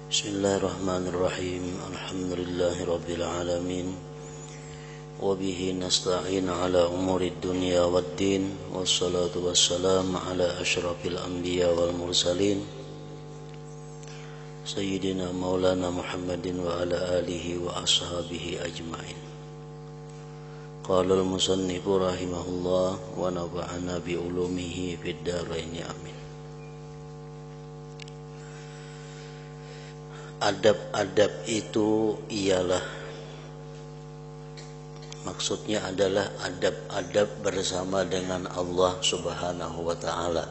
Bismillahirrahmanirrahim. Alhamdulillahirabbil alamin. Wa bihi nasta'in ala umurid dunya waddin. Wassalatu wassalamu ala asyrafil anbiya wal mursalin. Sayyidina Maulana Muhammadin wa ala alihi wa ashabihi ajma'in. Qala al-musannifu rahimahullah wa nafa'ana bi ulumihi fid dharain amin. Adab-adab itu ialah, maksudnya adalah adab-adab bersama dengan Allah Subhanahu wa ta'ala.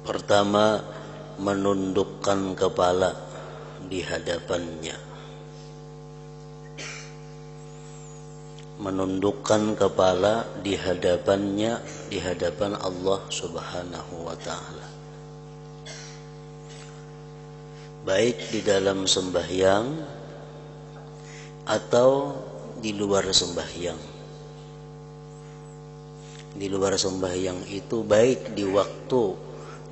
Pertama, menundukkan kepala di hadapannya. Menundukkan kepala di hadapannya, di hadapan Allah Subhanahu wa ta'ala, baik di dalam sembahyang atau di luar sembahyang. Di luar sembahyang itu baik di waktu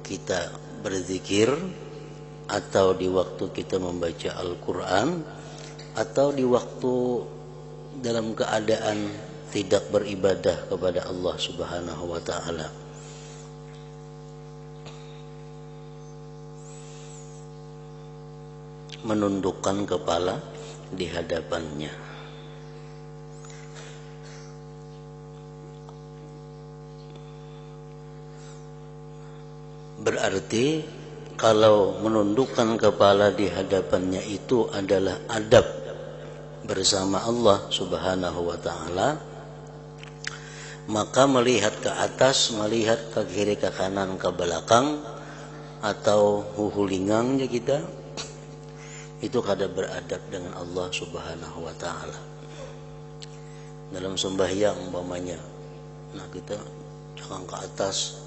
kita berzikir, atau di waktu kita membaca Al-Quran, atau di waktu dalam keadaan tidak beribadah kepada Allah Subhanahu wa ta'ala. Menundukkan kepala di hadapannya. Berarti kalau menundukkan kepala di hadapannya itu adalah adab bersama Allah Subhanahu wa ta'ala, maka melihat ke atas, melihat ke kiri, ke kanan, ke belakang, atau huhulingangnya kita, itu kada beradab dengan Allah Subhanahu wa ta'ala. Dalam sembahyang umpamanya, nah kita jangan ke atas,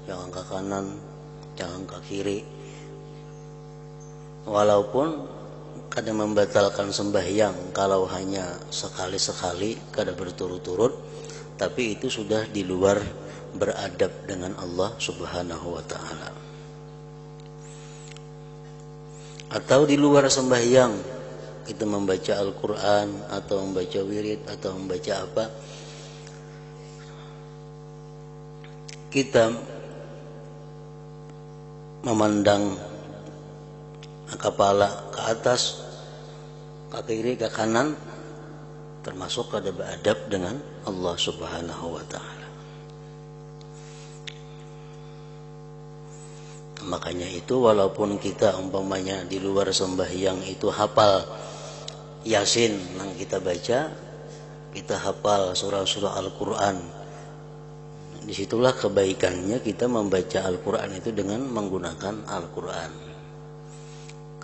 jangan ke kanan, jangan ke kiri. Walaupun kada membatalkan sembahyang kalau hanya sekali-sekali, kada berturut-turut, tapi itu sudah di luar beradab dengan Allah Subhanahu wa ta'ala. Atau di luar sembahyang, kita membaca Al-Quran atau membaca wirid atau membaca apa, kita memandang kepala ke atas, ke kiri, ke kanan, termasuk ada beradab dengan Allah Subhanahu wa ta'ala. Makanya itu walaupun kita umpamanya di luar sembahyang itu hafal Yasin yang kita baca, kita hafal surah-surah Al-Quran, disitulah kebaikannya kita membaca Al-Quran itu dengan menggunakan Al-Quran.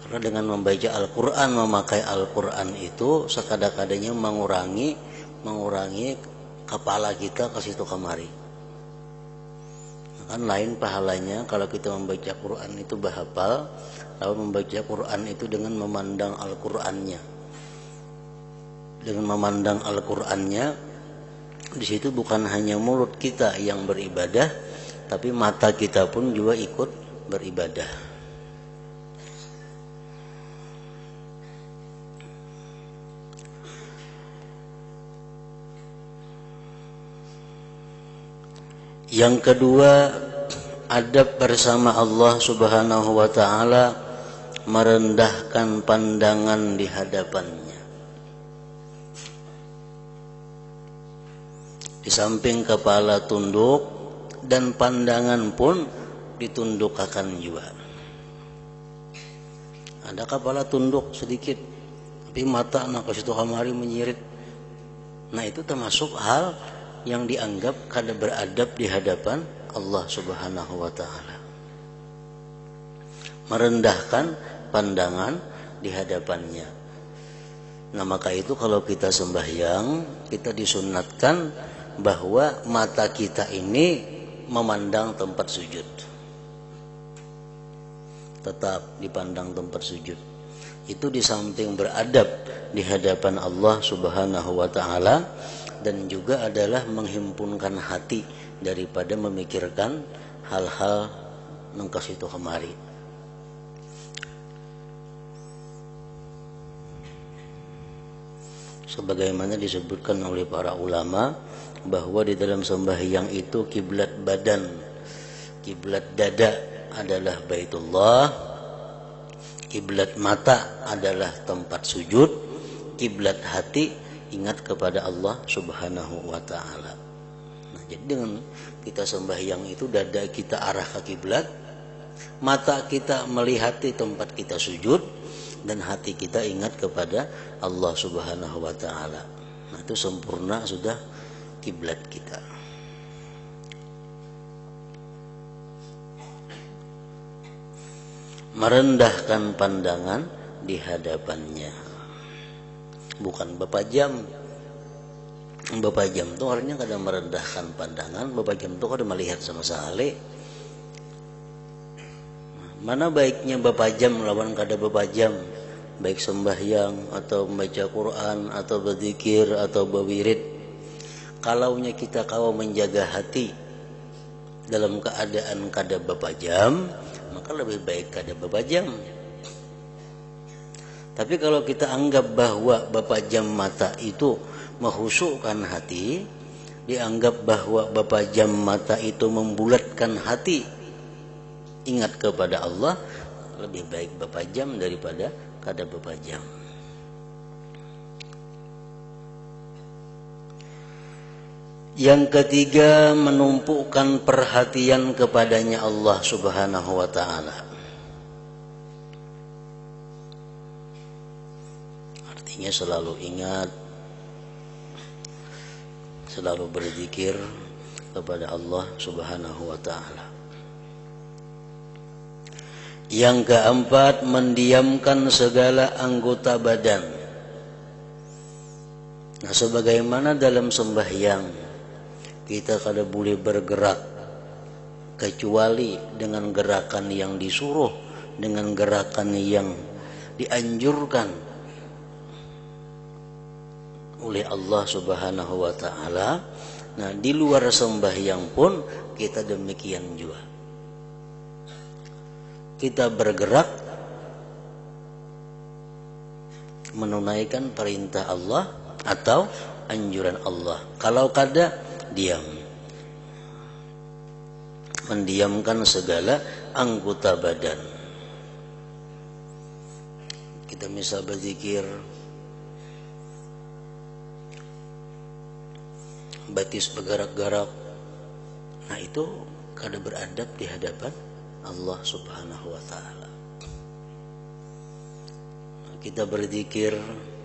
Karena dengan membaca Al-Quran, memakai Al-Quran itu sekada-kadanya mengurangi kepala kita ke situ kemari. Kan lain pahalanya kalau kita membaca Quran itu bahapal, lalu membaca Quran itu dengan memandang Al-Qurannya. Dengan memandang Al-Qurannya, di situ bukan hanya mulut kita yang beribadah, tapi mata kita pun juga ikut beribadah. Yang kedua, adab bersama Allah Subhanahu wa ta'ala, merendahkan pandangan di hadapannya. Di samping kepala tunduk dan pandangan pun ditundukkan juga. Ada kepala tunduk sedikit, tapi mata nak ke situ kamari menyirit. Nah itu termasuk hal yang dianggap kada beradab di hadapan Allah Subhanahu wa ta'ala. Merendahkan pandangan di hadapannya. Nah maka itu kalau kita sembahyang, kita disunatkan bahwa mata kita ini memandang tempat sujud. Tetap dipandang tempat sujud. Itu di samping beradab di hadapan Allah Subhanahu wa ta'ala, dan juga adalah menghimpunkan hati daripada memikirkan hal-hal nengkas itu kemari. Sebagaimana disebutkan oleh para ulama bahwa di dalam sembahyang itu kiblat badan, kiblat dada adalah Baitullah, kiblat mata adalah tempat sujud, kiblat hati ingat kepada Allah Subhanahu wa taala. Nah, jadi dengan kita sembahyang itu dada kita arah ke kiblat, mata kita melihat di tempat kita sujud, dan hati kita ingat kepada Allah Subhanahu wa taala. Nah, itu sempurna sudah kiblat kita. Merendahkan pandangan di hadapannya. Bukan bepajam. Bepajam itu artinya kada merendahkan pandangan, bepajam itu kada melihat sama sekali. Mana baiknya bepajam lawan kada bepajam, baik sembahyang atau membaca Quran atau berzikir atau berwirid. Kalaunya kita kau menjaga hati dalam keadaan kada bepajam, maka lebih baik kada bepajam. Tapi kalau kita anggap bahwa bepajam mata itu mengkhusukkan hati, dianggap bahwa bepajam mata itu membulatkan hati ingat kepada Allah, lebih baik bepajam daripada kada bepajam. Yang ketiga, menumpukan perhatian kepadanya Allah Subhanahu wa taala. Artinya selalu ingat, selalu berzikir kepada Allah Subhanahu wa taala. Yang keempat, mendiamkan segala anggota badan. Nah, sebagaimana dalam sembahyang kita kada boleh bergerak kecuali dengan gerakan yang disuruh, dengan gerakan yang dianjurkan oleh Allah Subhanahu wa taala. Nah, di luar sembahyang pun kita demikian juga. Kita bergerak menunaikan perintah Allah atau anjuran Allah. Kalau kada, diam. Mendiamkan segala anggota badan. Kita misal berzikir, batis bergerak-gerak, nah itu kada beradab di hadapan Allah Subhanahu wa taala. Kita berzikir,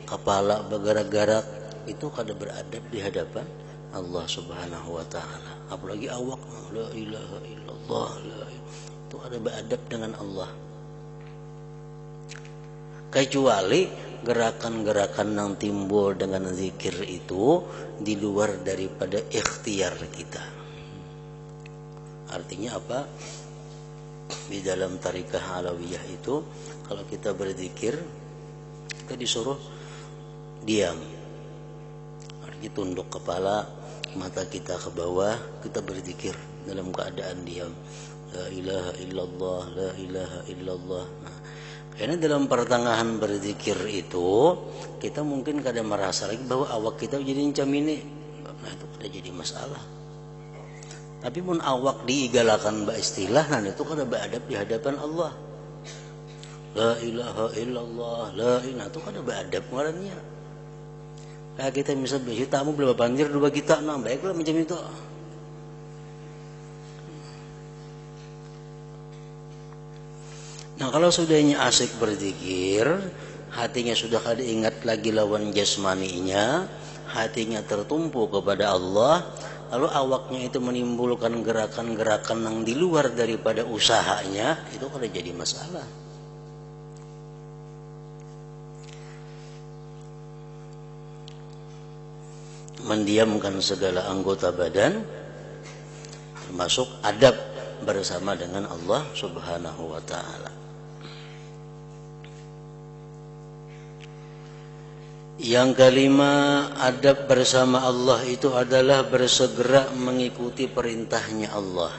kepala bergerak-gerak, itu kada beradab di hadapan Allah Subhanahu wa taala. Apalagi awak, la ilaha illallah, itu kada beradab dengan Allah. Kecuali gerakan-gerakan yang timbul dengan zikir itu di luar daripada ikhtiar kita. Artinya apa? Di dalam tarikah alawiyah itu, kalau kita berzikir, kita disuruh diam. Artinya tunduk kepala, mata kita ke bawah, kita berzikir dalam keadaan diam. La ilaha illallah, la ilaha illallah. Nah, karena dalam pertengahan berzikir itu, kita mungkin kada merasa lagi bahwa awak kita jadi camine. Nah, itu kada jadi masalah. Tapi pun awak diigalakan ba istilah, nah itu kada beradab di hadapan Allah. La ilaha illallah, la ilaha, itu kada beradab ngarannya. Kayak kita misal beli tamu beli banjir dua kita, nah baiklah macam itu. Nah, kalau sudahnya asik berzikir, hatinya sudah kada ingat lagi lawan jasmaninya, hatinya tertumpu kepada Allah, lalu awaknya itu menimbulkan gerakan-gerakan yang di luar daripada usahanya, itu kada jadi masalah. Mendiamkan segala anggota badan, termasuk adab bersama dengan Allah Subhanahu wa taala. Yang kelima, adab bersama Allah itu adalah bersegera mengikuti perintahnya Allah.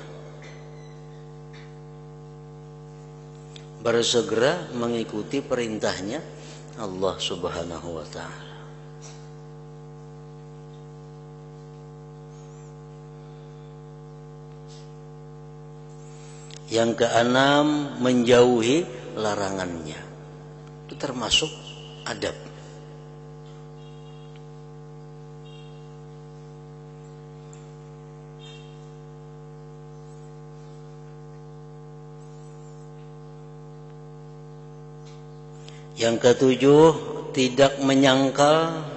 Bersegera mengikuti perintahnya Allah Subhanahu wa ta'ala. Yang keenam, menjauhi larangannya. Itu termasuk adab. Yang ketujuh, tidak menyangkal,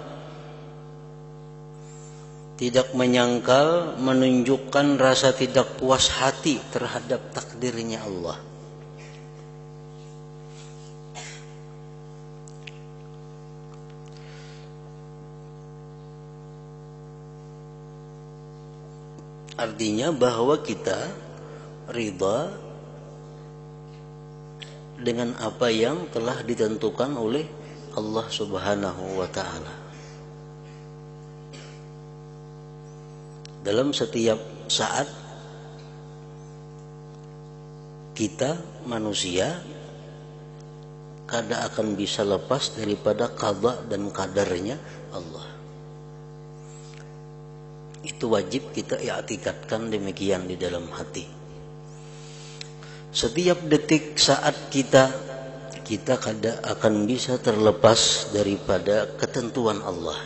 menunjukkan rasa tidak puas hati terhadap takdirnya Allah. Artinya bahwa kita ridha dengan apa yang telah ditentukan oleh Allah Subhanahu wa ta'ala. Dalam setiap saat kita manusia kada akan bisa lepas daripada qada dan qadarnya Allah. Itu wajib kita i'tikadkan demikian di dalam hati. Setiap detik saat kita kada akan bisa terlepas daripada ketentuan Allah.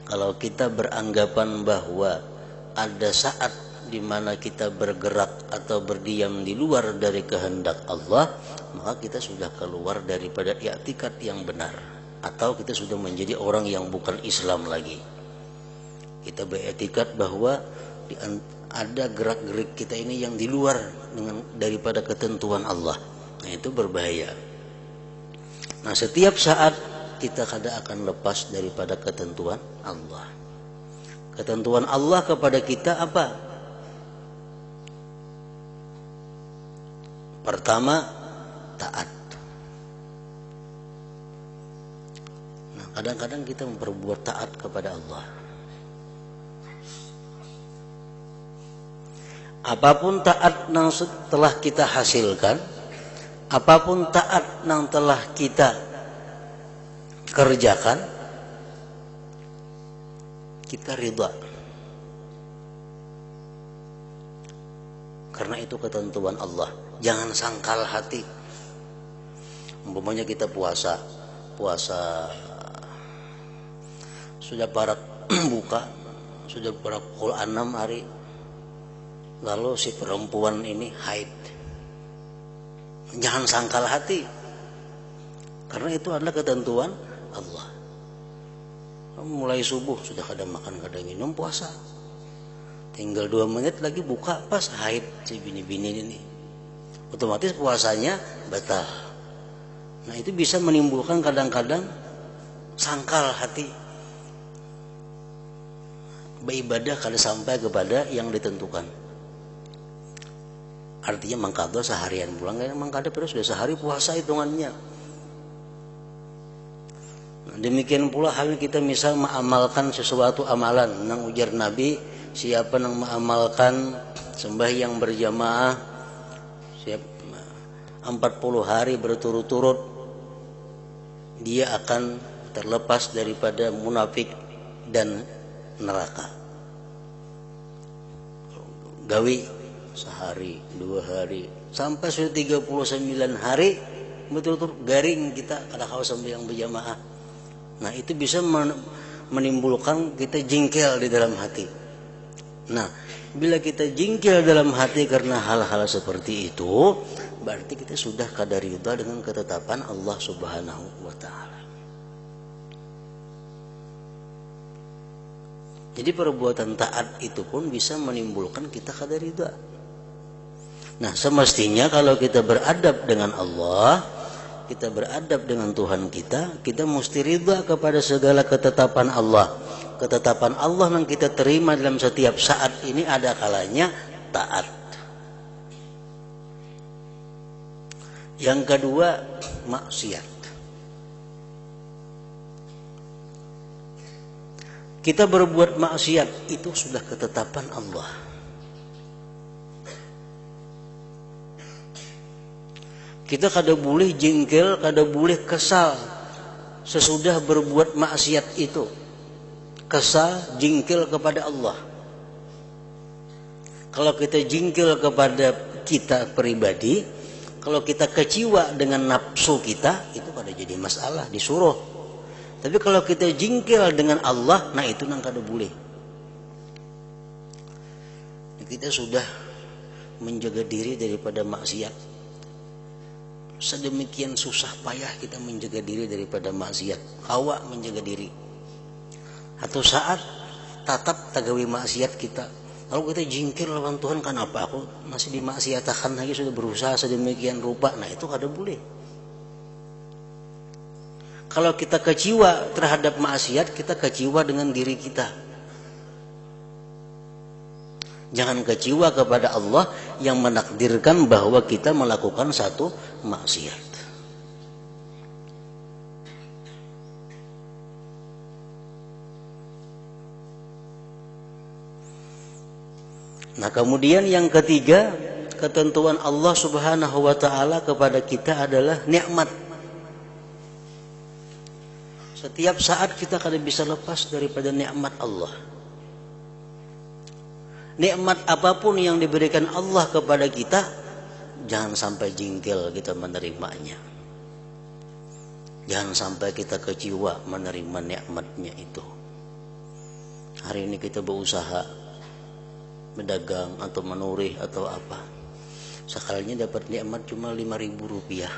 Kalau kita beranggapan bahwa ada saat di mana kita bergerak atau berdiam di luar dari kehendak Allah, maka kita sudah keluar daripada i'tikad yang benar, atau kita sudah menjadi orang yang bukan Islam lagi. Kita beriktikad bahwa ada gerak-gerik kita ini yang di luar daripada ketentuan Allah. Nah, itu berbahaya. Nah, setiap saat kita kada akan lepas daripada ketentuan Allah. Ketentuan Allah kepada kita apa? Pertama, taat. Nah, kadang-kadang kita memperbuat taat kepada Allah. Apapun taat yang telah kita hasilkan, apapun taat yang telah kita kerjakan, kita ridha. Karena itu ketentuan Allah. Jangan sangkal hati. Umpamanya kita puasa sudah parak buka, sudah parak pukul 6 hari. Lalu si perempuan ini haid. Jangan sangkal hati. Karena itu adalah ketentuan Allah. Mulai subuh sudah kada makan kada minum puasa. Tinggal 2 menit lagi buka pas haid si bini-bini ini. Otomatis puasanya batal. Nah, itu bisa menimbulkan kadang-kadang sangkal hati. Beribadah kada sampai kepada yang ditentukan. Artinya mangkado seharian pulang, mangkado terus sudah sehari puasa hitungannya. Nah, demikian pula hal kita misal mengamalkan sesuatu amalan. Nang ujar Nabi, siapa yang mengamalkan sembahyang berjamaah 40 hari berturut-turut, dia akan terlepas daripada munafik dan neraka. Gawi sehari, 2 hari, sampai sudah 39 hari betul-betul garing kita kada kau sembahyang berjamaah. Nah, itu bisa menimbulkan kita jengkel di dalam hati. Nah, bila kita jengkel dalam hati karena hal-hal seperti itu, berarti kita sudah kada ridha dengan ketetapan Allah Subhanahu wa ta'ala. Jadi perbuatan taat itu pun bisa menimbulkan kita kada ridha. Nah, semestinya kalau kita beradab dengan Allah, kita beradab dengan Tuhan kita mesti ridha kepada segala ketetapan Allah. Ketetapan Allah yang kita terima dalam setiap saat ini ada kalanya taat. Yang kedua, maksiat. Kita berbuat maksiat itu sudah ketetapan Allah. Kita kada boleh jengkel, kada boleh kesal sesudah berbuat maksiat itu. Kesal, jengkel kepada Allah. Kalau kita jengkel kepada kita pribadi, kalau kita kecewa dengan nafsu kita, itu kada jadi masalah, disuruh. Tapi kalau kita jengkel dengan Allah, nah itu nang kada boleh. Kita sudah menjaga diri daripada maksiat. Sedemikian susah payah kita menjaga diri daripada maksiat. Awak menjaga diri. Atau saat tatap tagawi maksiat kita. Kalau kita jengkel lawan Tuhan, kenapa aku masih dimaksiatakan lagi, sudah berusaha sedemikian rupa. Nah itu kada boleh. Kalau kita kecewa terhadap maksiat, kita kecewa dengan diri kita. Jangan kecewa kepada Allah yang menakdirkan bahwa kita melakukan satu maksiat. Nah, kemudian yang ketiga, ketentuan Allah Subhanahu wa taala kepada kita adalah nikmat. Setiap saat kita kada bisa lepas daripada nikmat Allah. Nikmat apapun yang diberikan Allah kepada kita, jangan sampai jengkel kita menerimanya. Jangan sampai kita kecewa menerima nikmatnya itu. Hari ini kita berusaha berdagang atau menurih atau apa, sekalinya dapat nikmat cuma 5.000 rupiah.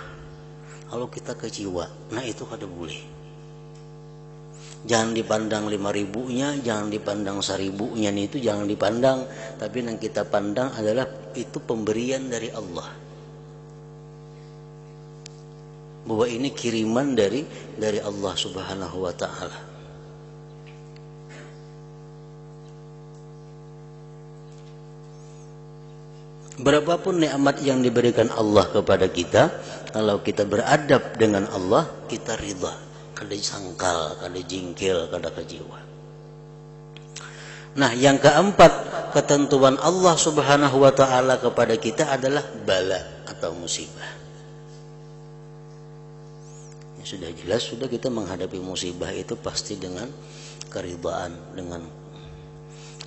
Kalau kita kecewa, nah itu kada boleh. Jangan dipandang 5.000-nya, jangan dipandang 1.000-nya, itu jangan dipandang. Tapi yang kita pandang adalah itu pemberian dari Allah. Bahwa ini kiriman dari Allah Subhanahu wa taala. Berapapun nikmat yang diberikan Allah kepada kita, kalau kita beradab dengan Allah, kita ridha. Kada sangkal, kada jingkil, kada kecewa. Nah, yang keempat, ketentuan Allah Subhanahu wa taala kepada kita adalah bala atau musibah. Ya, sudah jelas, sudah kita menghadapi musibah itu pasti dengan keridhaan, dengan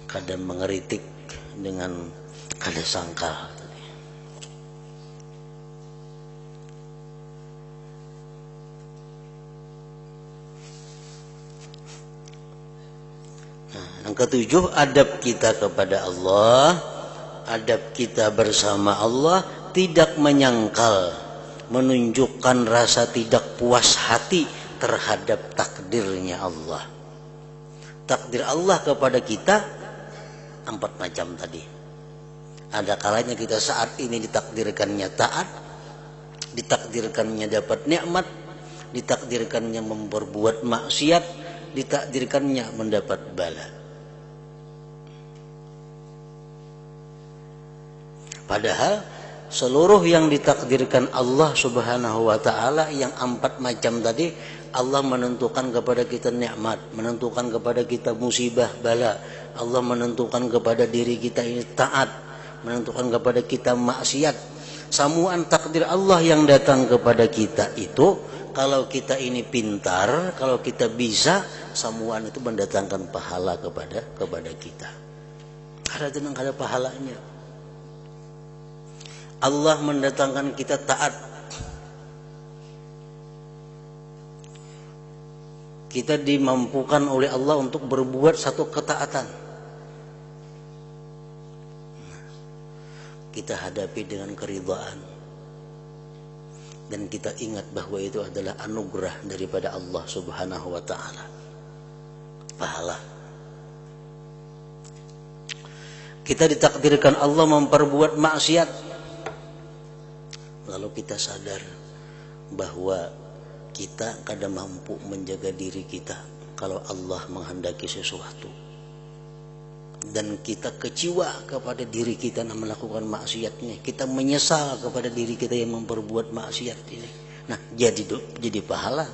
kada mengeritik, dengan kada sangkal. Yang ketujuh, adab kita kepada Allah, adab kita bersama Allah, tidak menyangkal, menunjukkan rasa tidak puas hati terhadap takdirnya Allah. Takdir Allah kepada kita 4 macam tadi. Ada kalanya kita saat ini ditakdirkannya taat, ditakdirkannya dapat nikmat, ditakdirkannya memperbuat maksiat, ditakdirkannya mendapat bala. Padahal seluruh yang ditakdirkan Allah Subhanahu wa taala yang 4 macam tadi, Allah menentukan kepada kita nikmat, menentukan kepada kita musibah, bala. Allah menentukan kepada diri kita ini taat, menentukan kepada kita maksiat. Samuan takdir Allah yang datang kepada kita itu, kalau kita ini pintar, kalau kita bisa, samuan itu mendatangkan pahala kepada kita. Kada tenang, kada pahalanya. Allah mendatangkan kita taat. Kita dimampukan oleh Allah untuk berbuat satu ketaatan. Kita hadapi dengan keridhaan. Dan kita ingat bahwa itu adalah anugerah daripada Allah Subhanahu wa taala. Pahala. Kita ditakdirkan Allah memperbuat maksiat. Lalu kita sadar bahwa kita kada mampu menjaga diri kita kalau Allah menghendaki sesuatu. Dan kita kecewa kepada diri kita yang melakukan maksiatnya. Kita menyesal kepada diri kita yang memperbuat maksiat ini. Nah, jadi pahala.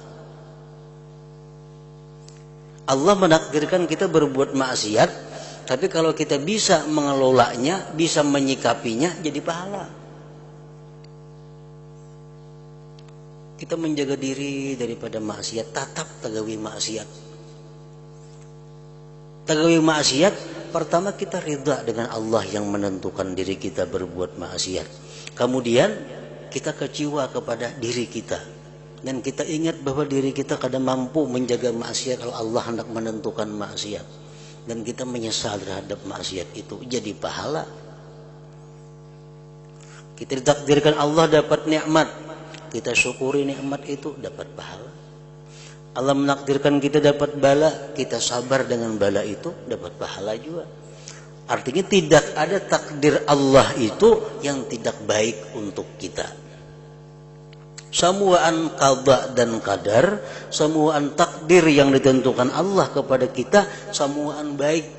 Allah menakdirkan kita berbuat maksiat, tapi kalau kita bisa mengelolanya, bisa menyikapinya, jadi pahala. Kita menjaga diri daripada maksiat, tatap tagawi maksiat. Tagawi maksiat, pertama kita ridha dengan Allah yang menentukan diri kita berbuat maksiat. Kemudian kita kecewa kepada diri kita. Dan kita ingat bahwa diri kita kadang mampu menjaga maksiat kalau Allah hendak menentukan maksiat. Dan kita menyesal terhadap maksiat itu, jadi pahala. Kita ditakdirkan Allah dapat nikmat, kita syukuri nikmat itu, dapat pahala. Allah menakdirkan kita dapat bala, kita sabar dengan bala itu, dapat pahala juga. Artinya tidak ada takdir Allah itu yang tidak baik untuk kita. Semuaan qada dan qadar, semuaan takdir yang ditentukan Allah kepada kita, semuaan baik.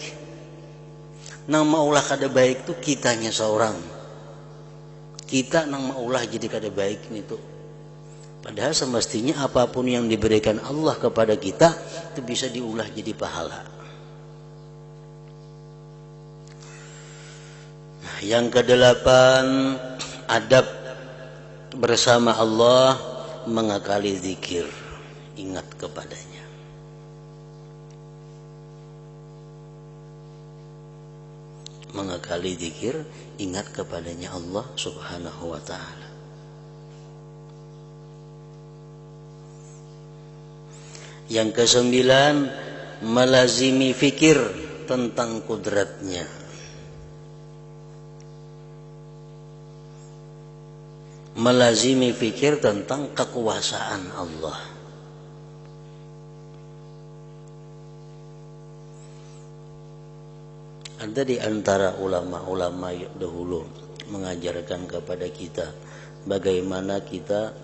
Nang maulah kada baik itu kitanya seorang. Kita nang maulah jadi kada baik itu. Padahal semestinya apapun yang diberikan Allah kepada kita itu bisa diulah jadi pahala. Nah, yang kedelapan, adab bersama Allah, mengakali zikir, ingat kepadanya. Mengakali zikir, ingat kepadanya Allah Subhanahu wa ta'ala. Yang kesembilan, melazimi fikir tentang kudratnya. Melazimi fikir tentang kekuasaan Allah. Ada di antara ulama-ulama dahulu mengajarkan kepada kita bagaimana kita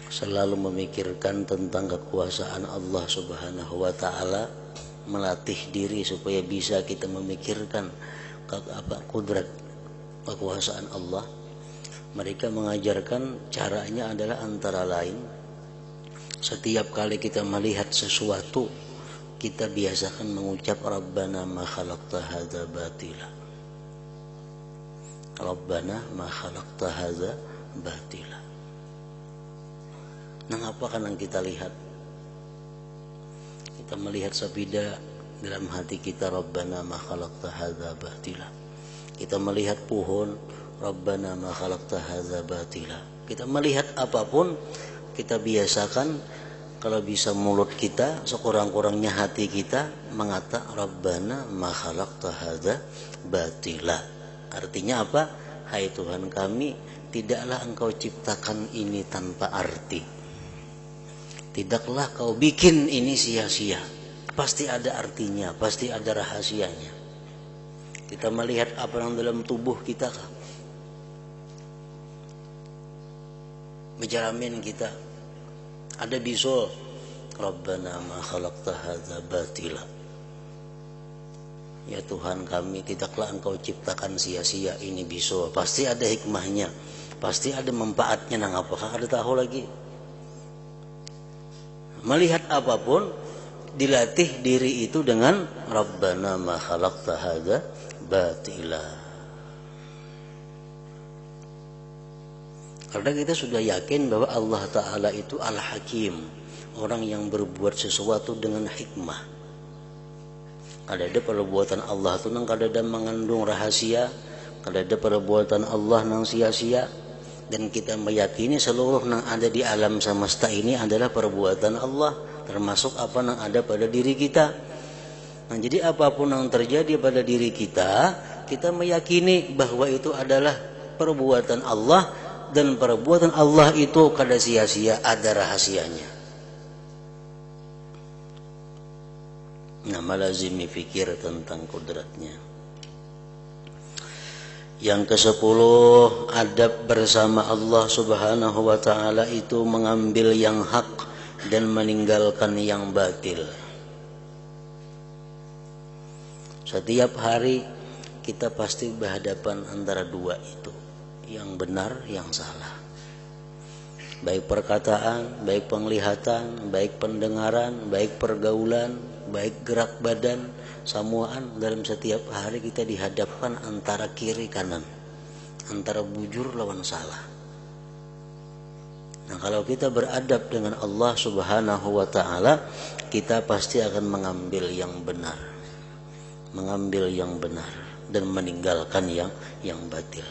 selalu memikirkan tentang kekuasaan Allah Subhanahu wa ta'ala, melatih diri supaya bisa kita memikirkan kudrat kekuasaan Allah. Mereka mengajarkan caranya adalah antara lain, setiap kali kita melihat sesuatu, kita biasakan mengucap Rabbana ma khalaqta hadza batila. Rabbana ma khalaqta hadza batila. Nah, apa kan yang kita lihat? Kita melihat sabida dalam hati kita, Rabbana ma khalaqta hadza batila. Kita melihat pohon, Rabbana ma khalaqta hadza batila. Kita melihat apapun, kita biasakan kalau bisa mulut kita, sekurang-kurangnya hati kita mengata Rabbana ma khalaqta hadza batila. Artinya apa? Hai Tuhan kami, tidaklah Engkau ciptakan ini tanpa arti. Tidaklah Kau bikin ini sia-sia. Pasti ada artinya, pasti ada rahasianya. Kita melihat apa yang dalam tubuh kita kah? Menjamin kita ada bisul, Rabbana ma khalaqta hadza batila. Ya Tuhan kami, tidaklah Engkau ciptakan sia-sia ini bisul. Pasti ada hikmahnya, pasti ada manfaatnya. Nang apakah ada tahu lagi? Melihat apapun, dilatih diri itu dengan Rabbana ma khalaqta hadza batila. Karena kita sudah yakin bahwa Allah Ta'ala itu Al-Hakim, orang yang berbuat sesuatu dengan hikmah. Ada perbuatan Allah itu nang kadada mengandung rahasia, kadada perbuatan Allah nang sia-sia, dan kita meyakini seluruh nang ada di alam semesta ini adalah perbuatan Allah, termasuk apa nang ada pada diri kita. Nah, jadi apapun yang terjadi pada diri kita, kita meyakini bahwa itu adalah perbuatan Allah, dan perbuatan Allah itu kada sia-sia, ada rahasianya. Nah, melazimi fikir tentang kudratnya. Yang ke-10, adab bersama Allah Subhanahu wa ta'ala itu mengambil yang hak dan meninggalkan yang batil. Setiap hari kita pasti berhadapan antara dua itu, yang benar, yang salah. baik perkataan, baik penglihatan, baik pendengaran, baik pergaulan, baik gerak badan, samuaan. Dalam setiap hari kita dihadapkan antara kiri kanan, antara bujur lawan salah. Nah, kalau kita beradab dengan Allah Subhanahu wa ta'ala, kita pasti akan mengambil yang benar, mengambil yang benar dan meninggalkan yang batil.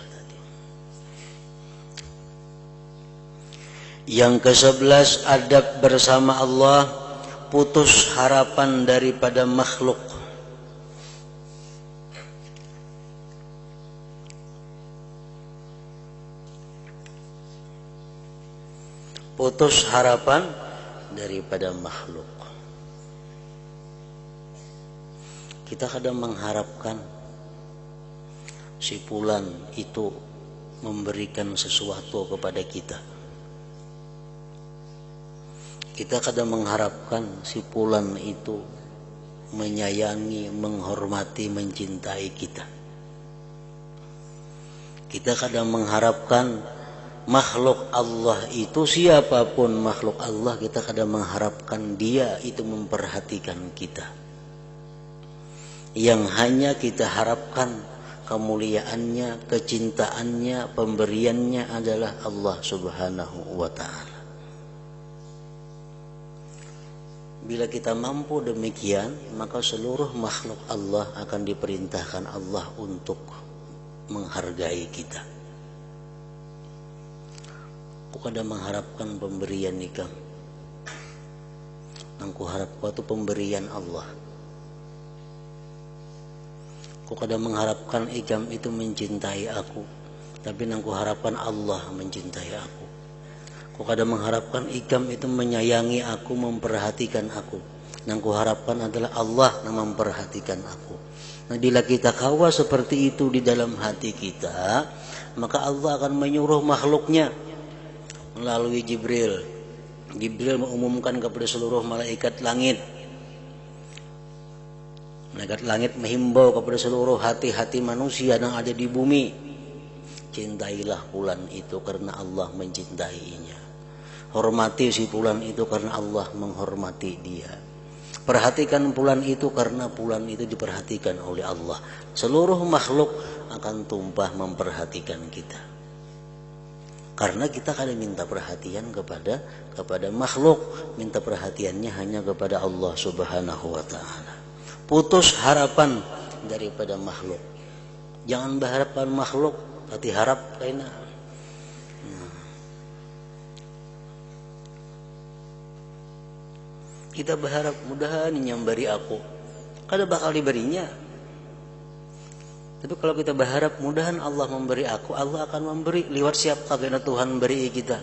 Yang ke-11, adab bersama Allah, putus harapan daripada makhluk. Putus harapan daripada makhluk. Kita kadang mengharapkan si fulan itu memberikan sesuatu kepada kita. Kita kadang mengharapkan si fulan itu menyayangi, menghormati, mencintai kita. Kita kadang mengharapkan makhluk Allah itu, siapapun makhluk Allah, kita kadang mengharapkan dia itu memperhatikan kita. Yang hanya kita harapkan kemuliaannya, kecintaannya, pemberiannya adalah Allah Subhanahu wa ta'ala. Bila kita mampu demikian, maka seluruh makhluk Allah akan diperintahkan Allah untuk menghargai kita. Aku kadang mengharapkan pemberian nikah. Aku harap itu pemberian Allah. Aku kadang mengharapkan ikam itu mencintai aku, tapi aku harapkan Allah mencintai aku. Aku kadang mengharapkan ikam itu menyayangi aku, memperhatikan aku. Yang aku harapkan adalah Allah yang memperhatikan aku. Nah, bila kita kawa seperti itu di dalam hati kita, maka Allah akan menyuruh makhluknya melalui Jibril. Jibril mengumumkan kepada seluruh malaikat langit. Malaikat langit menghimbau kepada seluruh hati-hati manusia yang ada di bumi. Cintailah fulan itu karena Allah mencintainya. Hormati si fulan itu karena Allah menghormati dia. Perhatikan fulan itu karena fulan itu diperhatikan oleh Allah. Seluruh makhluk akan tumpah memperhatikan kita. Karena kita kadang minta perhatian kepada makhluk, minta perhatiannya hanya kepada Allah Subhanahu wa ta'ala. Putus harapan daripada makhluk. Jangan berharapkan makhluk, tapi harap lainnya. Kita berharap mudahan nyambari aku, kada bakal diberinya. Tapi kalau kita berharap mudahan Allah memberi aku, Allah akan memberi. Lewat siapa karena Tuhan beri kita?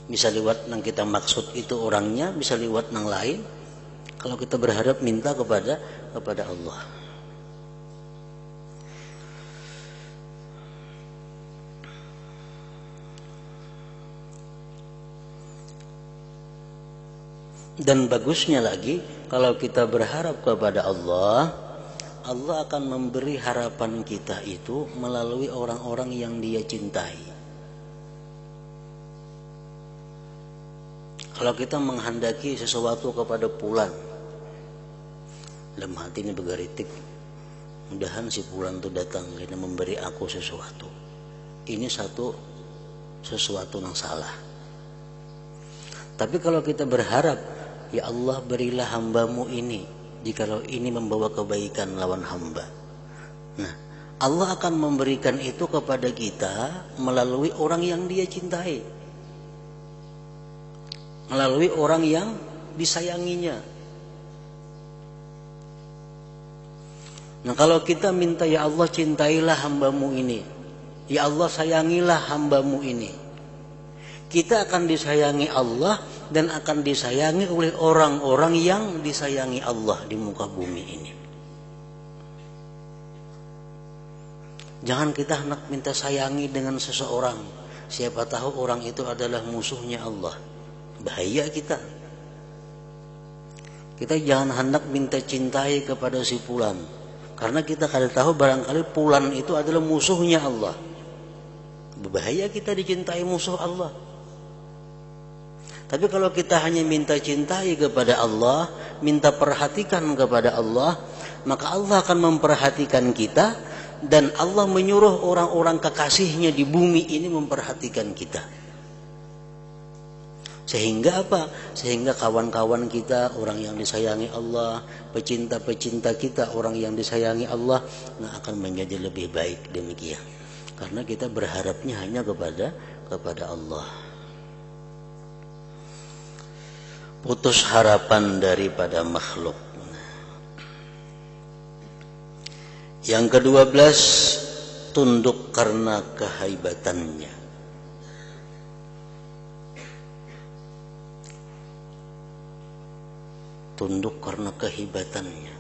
Bisa lewat yang kita maksud itu orangnya, bisa lewat yang lain. Kalau kita berharap minta kepada Allah. Dan bagusnya lagi, kalau kita berharap kepada Allah, Allah akan memberi harapan kita itu melalui orang-orang yang Dia cintai. Kalau kita menghendaki sesuatu kepada fulan, dalam hati ini bergeritik, mudahan si fulan itu datang dan memberi aku sesuatu. Ini sesuatu yang salah. Tapi kalau kita berharap, ya Allah berilah hambamu ini, jikalau ini membawa kebaikan lawan hamba. Nah, Allah akan memberikan itu kepada kita melalui orang yang Dia cintai, melalui orang yang disayanginya. Nah, kalau kita minta, ya Allah cintailah hambamu ini, ya Allah sayangilah hambamu ini, kita akan disayangi Allah dan akan disayangi oleh orang-orang yang disayangi Allah di muka bumi ini. Jangan kita hendak minta sayangi dengan seseorang, siapa tahu orang itu adalah musuhnya Allah. Bahaya kita. Kita jangan hendak minta cintai kepada si fulan, karena kita kada tahu barangkali fulan itu adalah musuhnya Allah. Berbahaya kita dicintai musuh Allah. Tapi kalau kita hanya minta cintai kepada Allah, minta perhatikan kepada Allah, maka Allah akan memperhatikan kita, dan Allah menyuruh orang-orang kekasihnya di bumi ini memperhatikan kita. Sehingga apa? Sehingga kawan-kawan kita, orang yang disayangi Allah, pecinta-pecinta kita, orang yang disayangi Allah, akan menjadi lebih baik demikian. Karena kita berharapnya hanya kepada Allah. Putus harapan daripada makhluk. Yang ke-12, tunduk karena kehaibatannya. Tunduk karena kehebatannya.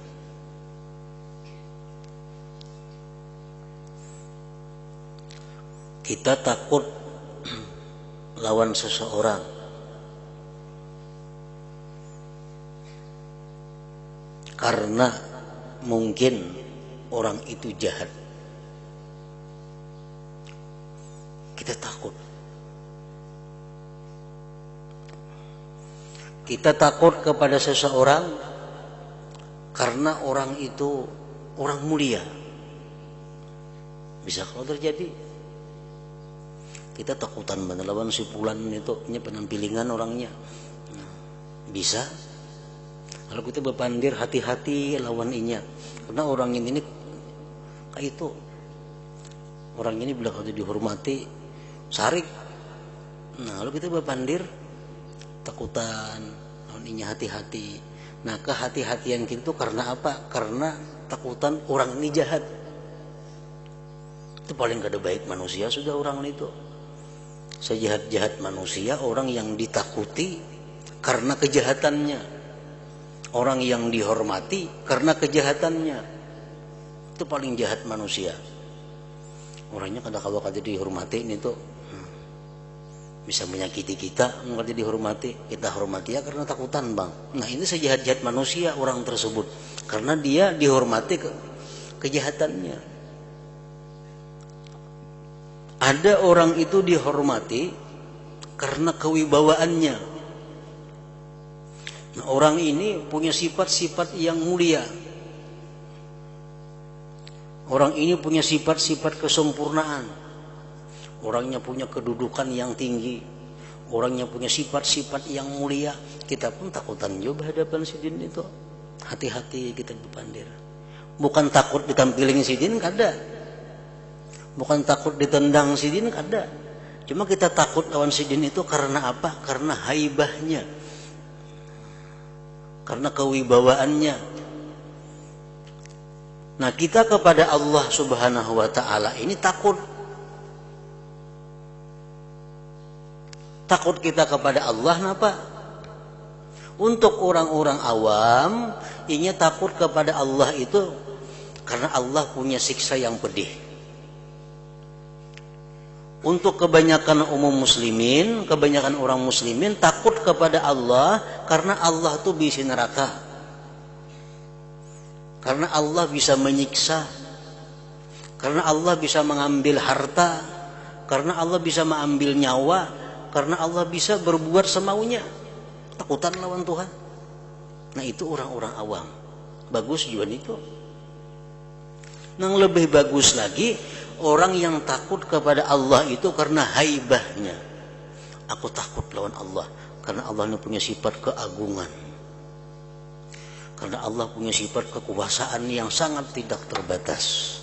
Kita takut lawan seseorang karena mungkin orang itu jahat. Kita takut. Kita takut kepada seseorang karena orang itu orang mulia. Bisa kalau terjadi. Kita takutan lawan si fulan itu penampilingan orangnya. Bisa. Kalau kita berpandir, hati-hati lawan inya. Karena orang ini kayak itu. Orang ini bila kalau dihormati, sarik. Nah, kalau kita berpandir, takutan, lawannya hati-hati. Nah, kehati-hatian kita itu karena apa? Karena takutan orang ini jahat. Itu paling kada baik manusia sudah orang itu. Sejahat-jahat manusia orang yang ditakuti karena kejahatannya. Orang yang dihormati karena kejahatannya. Itu paling jahat manusia. Orangnya kalau kada dihormati itu bisa menyakiti kita, nggak dihormati, kita hormati ya karena takutan bang. Nah ini sejahat-jahat manusia orang tersebut karena dia dihormati kejahatannya. Ada orang itu dihormati karena kewibawaannya. Nah, orang ini punya sifat-sifat yang mulia. Orang ini punya sifat-sifat kesempurnaan. Orangnya punya kedudukan yang tinggi. Orangnya punya sifat-sifat yang mulia. Kita pun takutan juga berhadapan sidin itu. Hati-hati kita berpandir. Bukan takut ditampilin sidin, kada. Bukan takut ditendang sidin, kada. Cuma kita takut lawan sidin itu karena apa? Karena haibahnya. Karena kewibawaannya. Nah kita kepada Allah subhanahu wa ta'ala ini takut. Takut kita kepada Allah kenapa? Untuk orang-orang awam, ini takut kepada Allah itu karena Allah punya siksa yang pedih. Untuk kebanyakan umum muslimin, kebanyakan orang muslimin takut kepada Allah karena Allah itu bisa neraka. Karena Allah bisa menyiksa. Karena Allah bisa mengambil harta. Karena Allah bisa mengambil nyawa. Karena Allah bisa berbuat semaunya. Takutan lawan Tuhan. Nah itu orang-orang awam. Bagus juga itu. Yang lebih bagus lagi, orang yang takut kepada Allah itu karena haibahnya. Aku takut lawan Allah karena Allah ini punya sifat keagungan. Karena Allah punya sifat kekuasaan yang sangat tidak terbatas.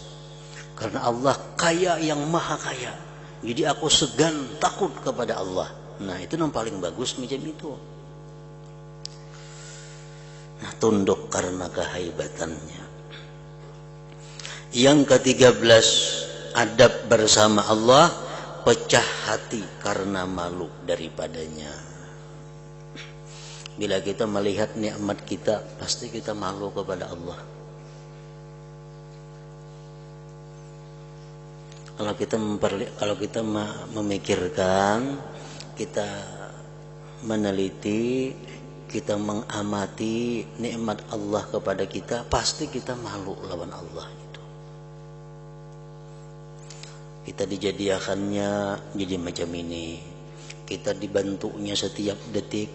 Karena Allah kaya yang maha kaya. Jadi aku segan takut kepada Allah. Nah itu yang paling bagus macam itu. Nah tunduk karena kehaibatannya. Yang ke-13, adab bersama Allah, pecah hati karena malu daripadanya. Bila kita melihat nikmat kita, pasti kita malu kepada Allah. Kalau kita memikirkan, kita meneliti, kita mengamati nikmat Allah kepada kita, pasti kita malu lawan Allah itu. Kita dijadiakannya jadi macam ini, kita dibantunya setiap detik,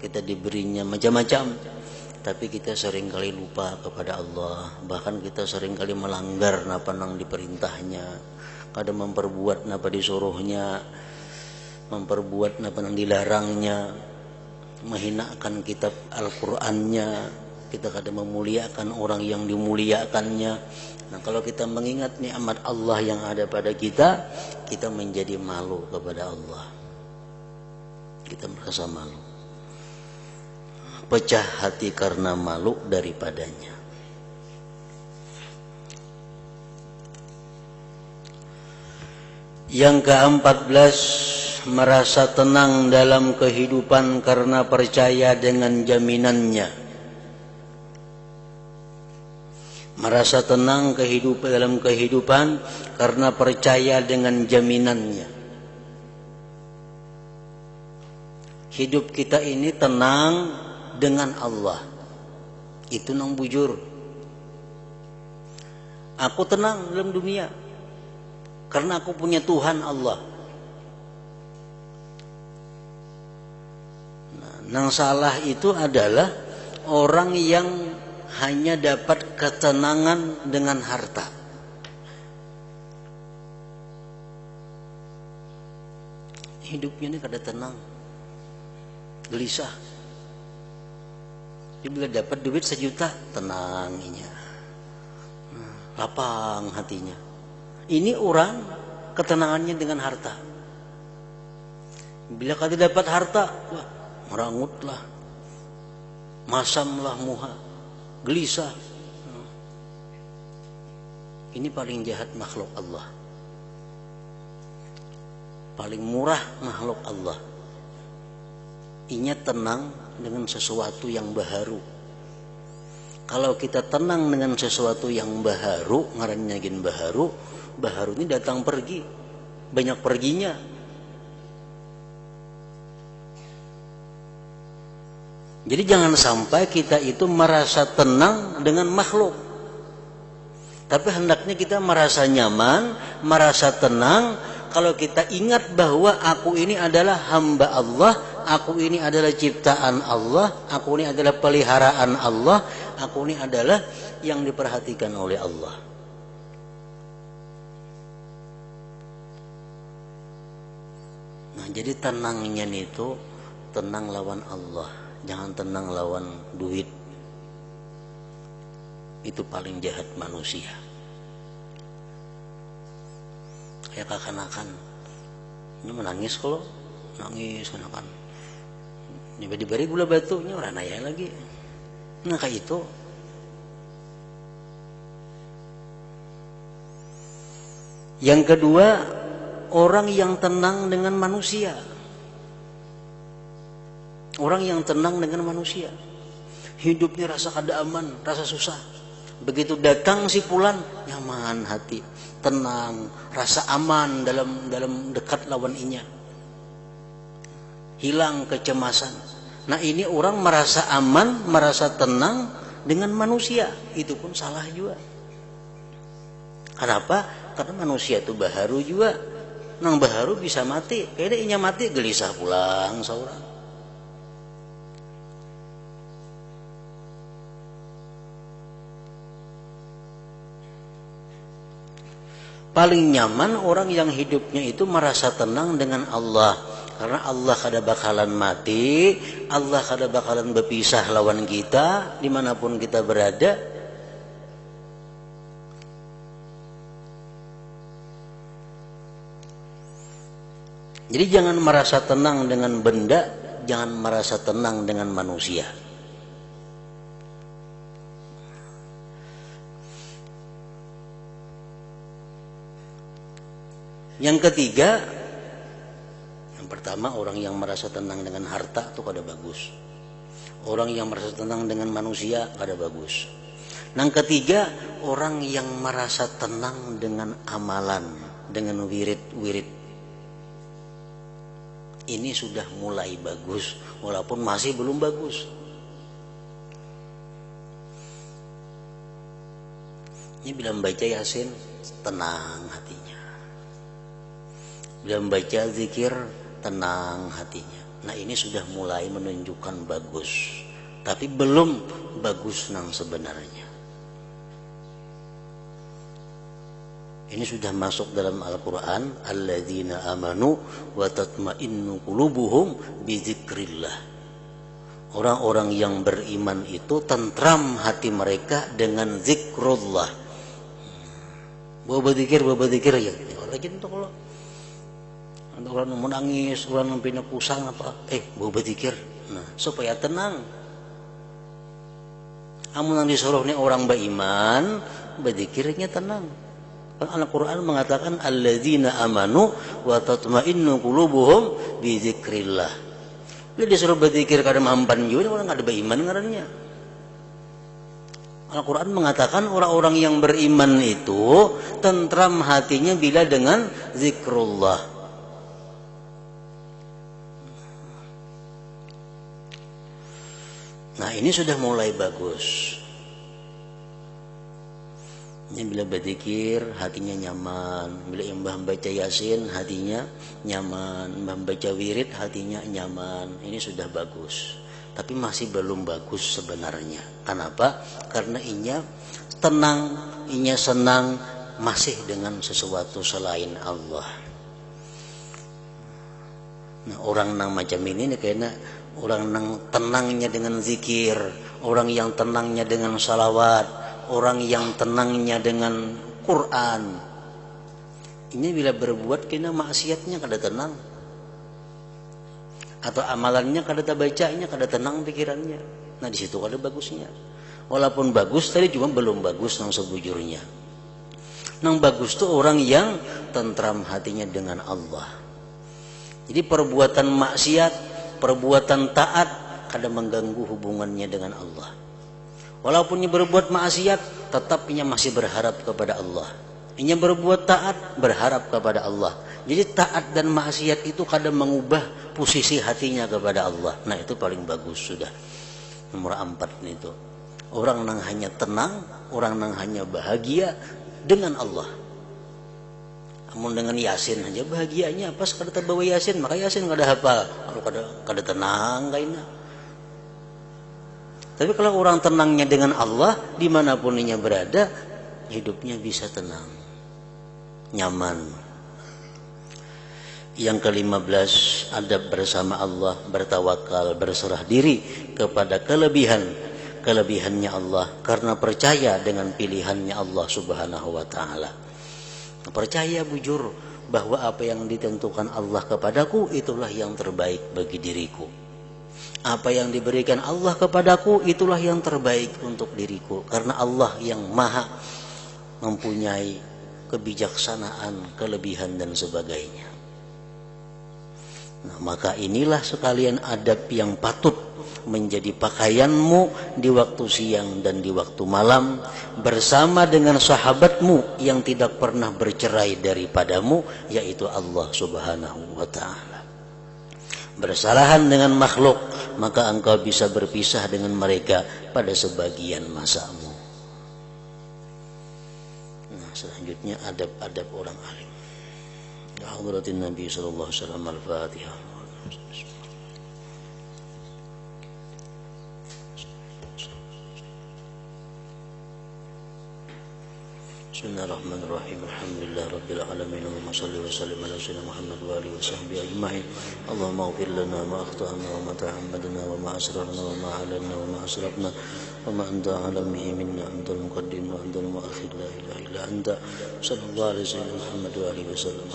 kita diberinya macam-macam, tapi kita seringkali lupa kepada Allah. Bahkan kita seringkali melanggar napa nang diperintahnya, kadang memperbuat napa disuruhnya, memperbuat napa nang dilarangnya, menghinakan kitab Al-Qur'annya, kita kadang memuliakan orang yang dimuliakannya. Nah, kalau kita mengingat nikmat Allah yang ada pada kita, kita menjadi malu kepada Allah. Kita merasa malu, pecah hati karena malu daripadanya. Yang ke-14, merasa tenang dalam kehidupan karena percaya dengan jaminannya. Merasa tenang dalam kehidupan karena percaya dengan jaminannya. Hidup kita ini tenang dengan Allah. Itu nang bujur. Aku tenang dalam dunia karena aku punya Tuhan Allah. Nah, nang salah itu adalah orang yang hanya dapat ketenangan dengan harta. Hidupnya ini kada tenang, gelisah. Dia bila dapat duit 1 juta, tenangnya, lapang hatinya. Ini orang ketenangannya dengan harta. Bila kada dapat harta, wah, merangutlah, masamlah muha, gelisah. Ini paling jahat makhluk Allah, paling murah makhluk Allah. Inya tenang dengan sesuatu yang baharu. Kalau kita tenang dengan sesuatu yang baharu, ngarannya gin baharu, baharu ini datang pergi, banyak perginya. Jadi jangan sampai kita itu merasa tenang dengan makhluk. Tapi hendaknya kita merasa nyaman, merasa tenang kalau kita ingat bahwa aku ini adalah hamba Allah, aku ini adalah ciptaan Allah, aku ini adalah peliharaan Allah, aku ini adalah yang diperhatikan oleh Allah. Nah, jadi tenangnya itu tenang lawan Allah. Jangan tenang lawan duit. Itu paling jahat manusia. Kayak kekanakan, ini menangis kalau nangis kanakan. Diberi gula batunya orang naya lagi. Nah kayak itu. Yang kedua, orang yang tenang dengan manusia. Orang yang tenang dengan manusia, hidupnya rasa kada aman, rasa susah. Begitu datang si fulan, nyaman hati, tenang, rasa aman dalam dekat lawan inya, hilang kecemasan. Nah ini orang merasa aman, merasa tenang dengan manusia, itu pun salah juga. Kenapa? Karena manusia itu baharu juga. Nang baharu bisa mati, kayaknya inya mati gelisah pulang seorang. Paling nyaman orang yang hidupnya itu merasa tenang dengan Allah. Karena Allah kada bakalan mati, Allah kada bakalan berpisah lawan kita dimanapun kita berada. Jadi jangan merasa tenang dengan benda, jangan merasa tenang dengan manusia. Yang ketiga, yang pertama orang yang merasa tenang dengan harta itu kada bagus. Orang yang merasa tenang dengan manusia kada bagus. Yang ketiga, orang yang merasa tenang dengan amalan, dengan wirid-wirid. Ini sudah mulai bagus, walaupun masih belum bagus. Ini bila membaca Yasin, tenang hatinya. Bila membaca zikir, tenang hatinya. Nah ini sudah mulai menunjukkan bagus, tapi belum bagus nang sebenarnya. Ini sudah masuk dalam Al-Quran, alladzina amanu wa tatma'innu qulubuhum bi dzikrillah. Orang-orang yang beriman itu tentram hati mereka dengan zikrullah. Bawa berzikir ya. Lagi itu kalau ada orang mau nangis, orang mau pindah kusang apa, bawa berzikir. Nah, supaya tenang. Amun yang disuruh nih orang beriman, berzikirnya tenang. Al-Quran mengatakan alladzina amanu wa tatma'innu qulubuhum bi dzikrillah. Dia disuruh berzikir kada mampan juga orang ada beriman ngarannya. Al-Quran mengatakan orang-orang yang beriman itu tentram hatinya bila dengan zikrullah. Nah ini sudah mulai bagus. Ini bila berzikir hatinya nyaman, bila mbah baca yasin hatinya nyaman, mbah baca wirid hatinya nyaman. Ini sudah bagus, tapi masih belum bagus sebenarnya. Kenapa? Karena inya tenang, inya senang masih dengan sesuatu selain Allah. Nah orang nang macam ini kayaknya orang nang tenangnya dengan zikir, orang yang tenangnya dengan salawat, orang yang tenangnya dengan Quran. Ini bila berbuat kena maksiatnya kada tenang, atau amalannya kada bacanya kada tenang pikirannya. Nah di situ kada bagusnya. Walaupun bagus tadi cuma belum bagus nang sebujurnya. Nang bagus tuh orang yang tentram hatinya dengan Allah. Jadi perbuatan maksiat, perbuatan taat kada mengganggu hubungannya dengan Allah. Walaupun ia berbuat maksiat, tetap ia masih berharap kepada Allah. Ia berbuat taat, berharap kepada Allah. Jadi taat dan maksiat itu kadang mengubah posisi hatinya kepada Allah. Nah itu paling bagus sudah. Nomor 4 itu. Orang yang hanya tenang, orang yang hanya bahagia dengan Allah. Namun dengan yasin aja bahagianya pas kada terbawa yasin, maka yasin kada hafal. Kalau kada tenang kayaknya. Tapi kalau orang tenangnya dengan Allah, dimanapun ia berada, hidupnya bisa tenang, nyaman. Yang ke-15, adab bersama Allah, bertawakal, berserah diri kepada kelebihannya Allah, karena percaya dengan pilihannya Allah Subhanahu wa Ta'ala. Percaya bujur bahwa apa yang ditentukan Allah kepadaku itulah yang terbaik bagi diriku. Apa yang diberikan Allah kepadaku itulah yang terbaik untuk diriku, karena Allah yang maha mempunyai kebijaksanaan, kelebihan dan sebagainya. Nah, maka inilah sekalian adab yang patut menjadi pakaianmu di waktu siang dan di waktu malam, bersama dengan sahabatmu yang tidak pernah bercerai daripadamu, yaitu Allah Subhanahu wa Ta'ala. Bersalahan dengan makhluk, maka engkau bisa berpisah dengan mereka pada sebagian masamu. Nah, selanjutnya adab-adab orang alim. Ya hadratin Nabi sallallahu alaihi wasallam, Al-Fatihah. Bismillahirrahmanirrahim. Alhamdulillah rabbil alamin. Allahumma shalli wa sallim ala sayyidina Muhammad wa alihi wa sahbihi ajma'in. Allahumma ighfir lana ma akhtana wa ma ta'ammadna wa ma asrarna wa ma a'lanna wa ma asrafna wa ma anta a'lamu bihi minna, antal muqaddim wa antal mu'akhir, la ilaha illa anta. Sallallahu alaihi wa sallam Muhammad wa alihi wa sallam.